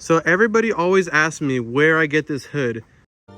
So everybody always asks me where I get this hood.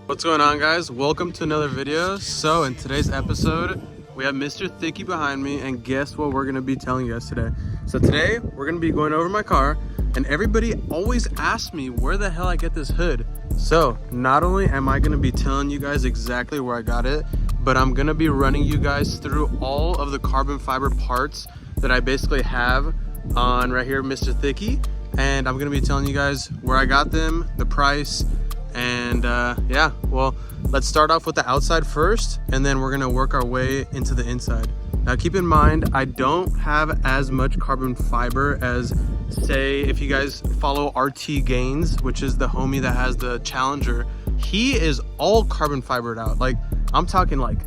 What's going on, guys? Welcome to another video. So in today's episode, we have Mr. Thicky behind me, and guess what we're gonna be telling you guys today? So today we're gonna be going over my car, and everybody always asks me where the hell I get this hood. So not only am I gonna be telling you guys exactly where I got it, but I'm gonna be running you guys through all of the carbon fiber parts that I basically have on right here, Mr. Thicky. And I'm gonna be telling you guys where I got them, the price, and yeah, well, let's start off with the outside first, and then we're gonna work our way into the inside. Now keep in mind, I don't have as much carbon fiber as, say, if you guys follow RT Gains, which is the homie that has the Challenger. He is all carbon fibered out. Like, I'm talking like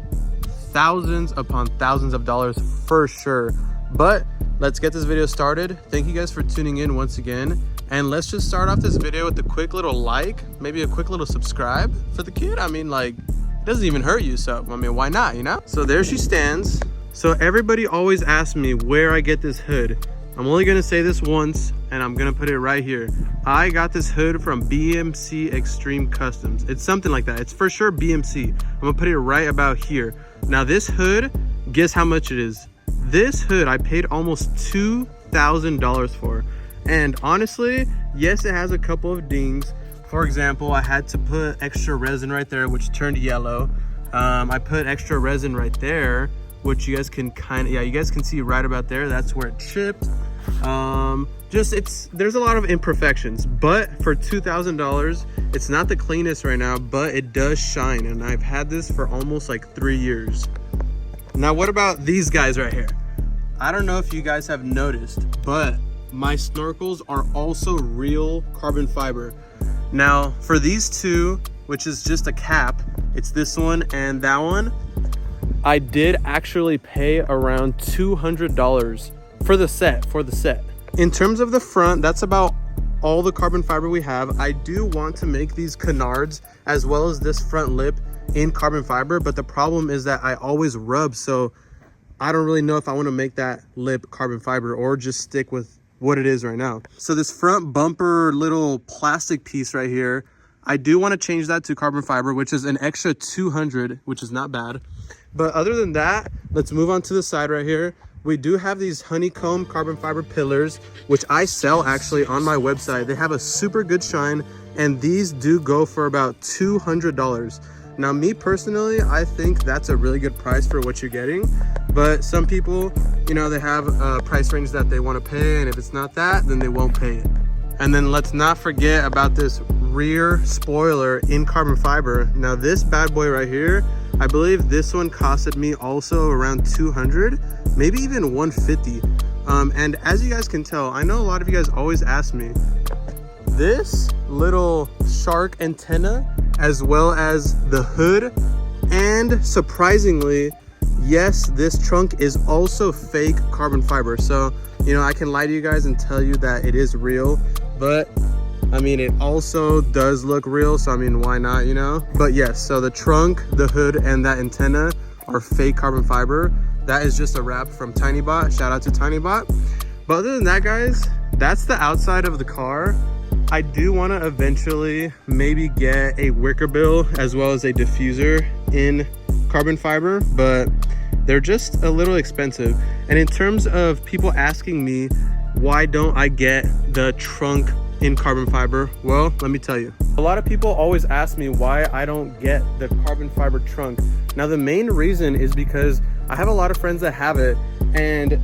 thousands upon thousands of dollars for sure. But let's get this video started. Thank you guys for tuning in once again. And let's just start off this video with a quick little like, maybe a quick little subscribe for the kid. I mean, like, it doesn't even hurt you. So, I mean, why not, you know? So there she stands. So everybody always asks me where I get this hood. I'm only gonna say this once, and I'm gonna put it right here. I got this hood from BMC Extreme Customs. It's something like that. It's for sure BMC. I'm gonna put it right about here. Now this hood, guess how much it is? This hood I paid almost $2,000 for. And honestly, yes, it has a couple of dings. For example, I had to put extra resin right there, which turned yellow. I put extra resin right there, which you guys can you guys can see right about there. That's where it chipped. There's a lot of imperfections, but for $2,000, it's not the cleanest right now, but it does shine. And I've had this for almost like 3 years. Now, what about these guys right here? I don't know if you guys have noticed, but my snorkels are also real carbon fiber. Now, for these two, which is just a cap, it's this one and that one, I did actually pay around $200 for the set. In terms of the front, that's about all the carbon fiber we have. I do want to make these canards as well as this front lip in carbon fiber, but the problem is that I always rub, so I don't really know if I want to make that lip carbon fiber or just stick with what it is right now. So this front bumper little plastic piece right here, I do want to change that to carbon fiber, which is an extra $200, which is not bad. But other than that, let's move on to the side right here. We do have these honeycomb carbon fiber pillars, which I sell actually on my website. They have a super good shine, and these do go for about $200. Now, me personally, I think that's a really good price for what you're getting. But some people, you know, they have a price range that they want to pay, and if it's not that, then they won't pay it. And then let's not forget about this rear spoiler in carbon fiber. Now, this bad boy right here, I believe this one costed me also around $200, maybe even $150. And as you guys can tell, I know a lot of you guys always ask me, this little shark antenna, as well as the hood, and surprisingly, yes, this trunk is also fake carbon fiber. So, you know, I can lie to you guys and tell you that it is real, but I mean, it also does look real, so I mean, why not, you know? But yes, so the trunk, the hood, and that antenna are fake carbon fiber. That is just a wrap from TinyBot. Shout out to TinyBot. But other than that, guys, that's the outside of the car. I do want to eventually maybe get a wicker bill as well as a diffuser in carbon fiber, but they're just a little expensive. And in terms of people asking me, why don't I get the trunk in carbon fiber? Well, let me tell you. A lot of people always ask me why I don't get the carbon fiber trunk. Now, the main reason is because I have a lot of friends that have it, and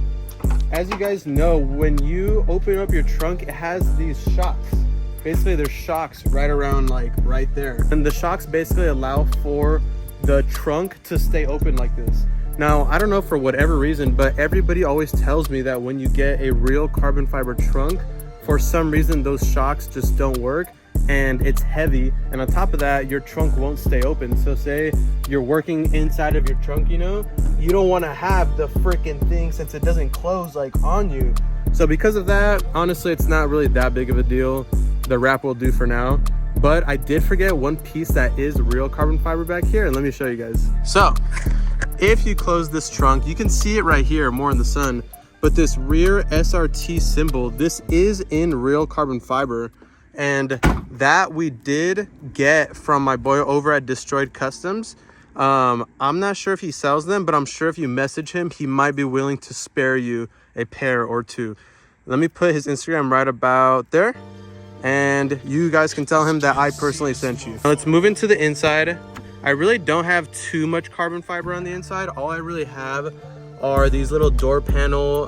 as you guys know, when you open up your trunk, it has these shocks. Basically, there's shocks right around, like right there. And the shocks basically allow for the trunk to stay open like this. Now, I don't know for whatever reason, but everybody always tells me that when you get a real carbon fiber trunk, for some reason, those shocks just don't work, and it's heavy. And on top of that, your trunk won't stay open. So say you're working inside of your trunk, you know, you don't want to have the freaking thing since it doesn't close like on you. So because of that, honestly, it's not really that big of a deal. The wrap will do for now. But I did forget one piece that is real carbon fiber back here, and let me show you guys. So if you close this trunk, you can see it right here more in the sun, but this rear SRT symbol, this is in real carbon fiber. and that we did get from my boy over at Destroyed Customs. I'm not sure if he sells them, but I'm sure if you message him, he might be willing to spare you a pair or two. Let me put his Instagram right about there, and you guys can tell him that I personally sent you. Now let's move into the inside. I really don't have too much carbon fiber on the inside. All I really have are these little door panel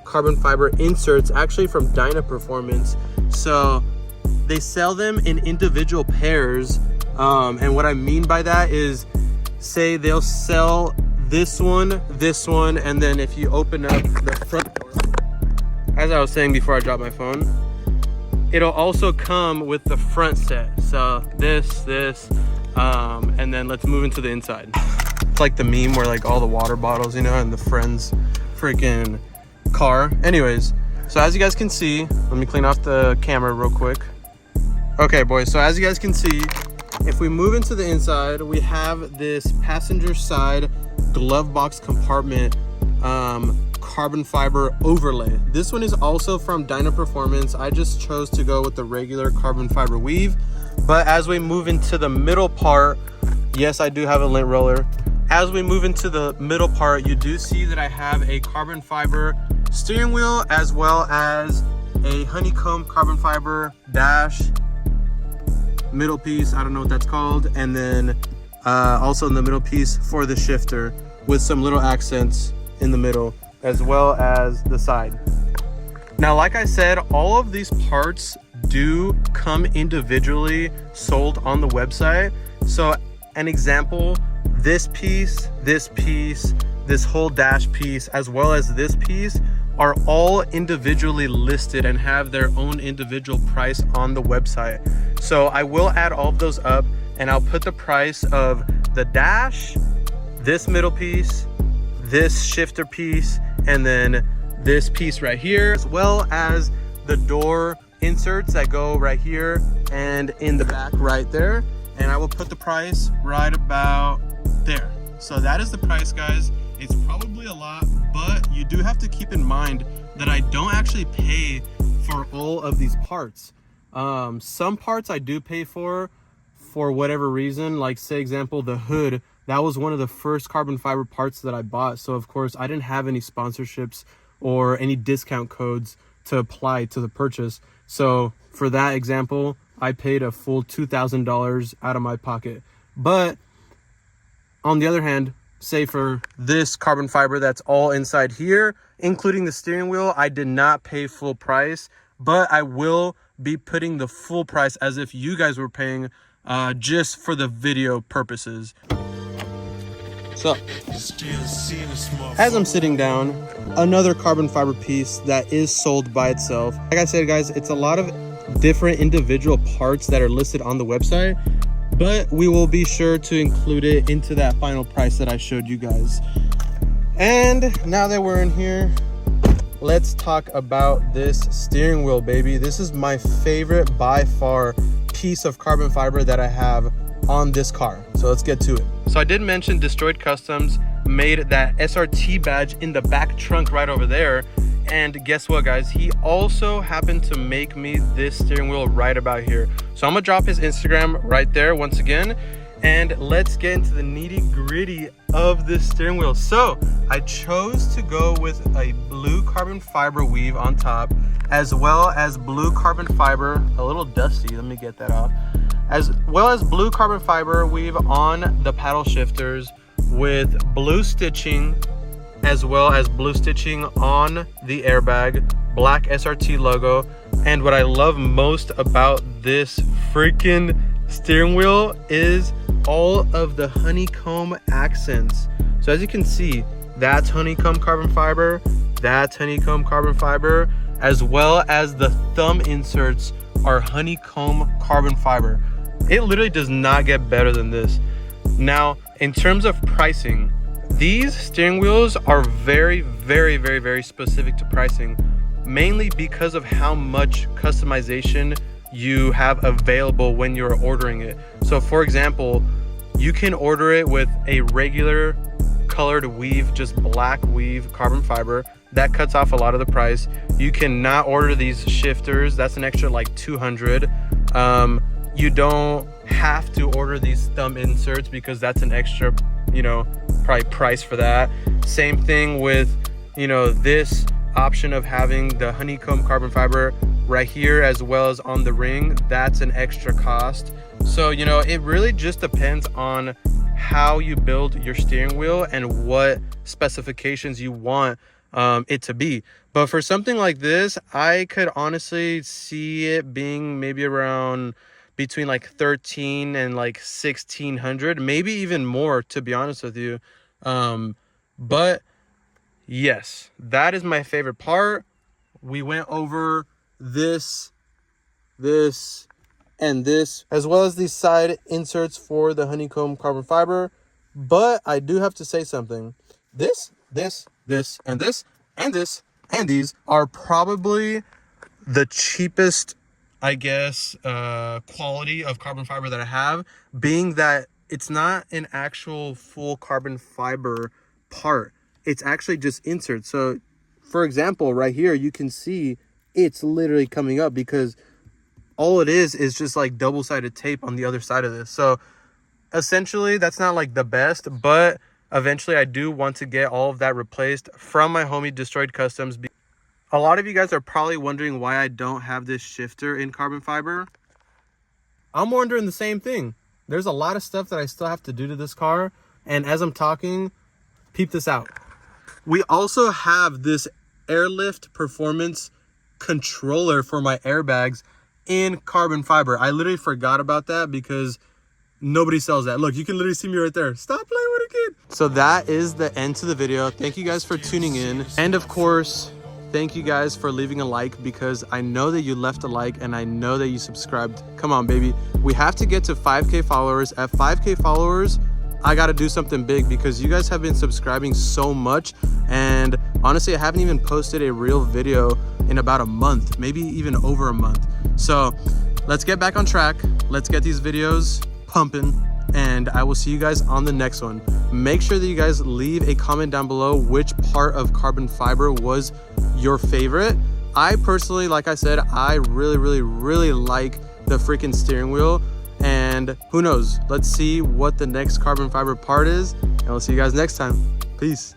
carbon fiber inserts, actually from Dyna Performance. So they sell them in individual pairs, and what I mean by that is, say they'll sell this one, and then if you open up the front door, as I was saying before I dropped my phone, it'll also come with the front set. So this, and then let's move into the inside. It's like the meme where like all the water bottles, you know, and the friend's freaking car. Anyways, so as you guys can see, let me clean off the camera real quick. Okay, boys, so as you guys can see, if we move into the inside, we have this passenger side glove box compartment carbon fiber overlay. This one is also from Dyna Performance. I just chose to go with the regular carbon fiber weave. But as we move into the middle part, yes, I do have a lint roller. As we move into the middle part, you do see that I have a carbon fiber steering wheel, as well as a honeycomb carbon fiber dash middle piece, I don't know what that's called, and then also in the middle piece for the shifter with some little accents in the middle, as well as the side. Now, like I said, all of these parts do come individually sold on the website. So an example, this piece, this whole dash piece, as well as this piece, are all individually listed and have their own individual price on the website. So I will add all of those up, and I'll put the price of the dash, this middle piece, this shifter piece, and then this piece right here, as well as the door inserts that go right here and in the back right there. And I will put the price right about there. So that is the price, guys. It's probably a lot, but you do have to keep in mind that I don't actually pay for all of these parts. Some parts I do pay for whatever reason, like say example, the hood. That was one of the first carbon fiber parts that I bought. So of course I didn't have any sponsorships or any discount codes to apply to the purchase. So for that example, I paid a full $2,000 out of my pocket. But on the other hand, say for this carbon fiber that's all inside here, including the steering wheel, I did not pay full price, but I will be putting the full price as if you guys were paying just for the video purposes. So, as I'm sitting down, another carbon fiber piece that is sold by itself. Like I said, guys, it's a lot of different individual parts that are listed on the website, but we will be sure to include it into that final price that I showed you guys. And now that we're in here, let's talk about this steering wheel, baby. This is my favorite by far piece of carbon fiber that I have on this car. So let's get to it. So I did mention Destroyed Customs made that SRT badge in the back trunk right over there. And guess what, guys? He also happened to make me this steering wheel right about here. So I'm gonna drop his Instagram right there once again. And let's get into the nitty gritty of this steering wheel. So I chose to go with a blue carbon fiber weave on top, as well as blue carbon fiber, a little dusty, let me get that off, as well as blue carbon fiber weave on the paddle shifters with blue stitching, as well as blue stitching on the airbag, black SRT logo. And what I love most about this freaking steering wheel is all of the honeycomb accents. So as you can see, that's honeycomb carbon fiber, that's honeycomb carbon fiber, as well as the thumb inserts are honeycomb carbon fiber. It literally does not get better than this. Now, in terms of pricing, these steering wheels are very, very, very, very specific to pricing, mainly because of how much customization you have available when you're ordering it. So for example, you can order it with a regular colored weave, just black weave carbon fiber. that cuts off a lot of the price. You cannot order these shifters. That's an extra like 200. You don't have to order these thumb inserts because that's an extra, you know, probably price for that. Same thing with, you know, this option of having the honeycomb carbon fiber right here as well as on the ring. That's an extra cost. So, you know, it really just depends on how you build your steering wheel and what specifications you want it to be. But for something like this, I could honestly see it being maybe around between like 13 and like 1600, maybe even more, to be honest with you. But yes, that is my favorite part. We went over this, and this, as well as these side inserts for the honeycomb carbon fiber. But I do have to say something. This, and these are probably the cheapest, I guess, quality of carbon fiber that I have, being that it's not an actual full carbon fiber part. It's actually just inserts. So for example, right here, you can see it's literally coming up because all it is just like double-sided tape on the other side of this. So essentially that's not like the best, but eventually I do want to get all of that replaced from my homie Destroyed Customs. A lot of you guys are probably wondering why I don't have this shifter in carbon fiber. I'm wondering the same thing. There's a lot of stuff that I still have to do to this car, and as I'm talking, peep this out. We also have this Airlift Performance controller for my airbags in carbon fiber. I literally forgot about that because nobody sells that. Look, you can literally see me right there. Stop playing with a kid. So that is the end to the video. Thank you guys for tuning in. And of course, thank you guys for leaving a like, because I know that you left a like and I know that you subscribed. Come on, baby. We have to get to 5K followers. At 5K followers, I got to do something big because you guys have been subscribing so much. And honestly, I haven't even posted a real video in about a month, maybe even over a month. So let's get back on track. Let's get these videos pumping, and I will see you guys on the next one. Make sure that you guys leave a comment down below which part of carbon fiber was your favorite. I personally, like I said, I really like the freaking steering wheel, and who knows, let's see what the next carbon fiber part is, and I'll see you guys next time. Peace.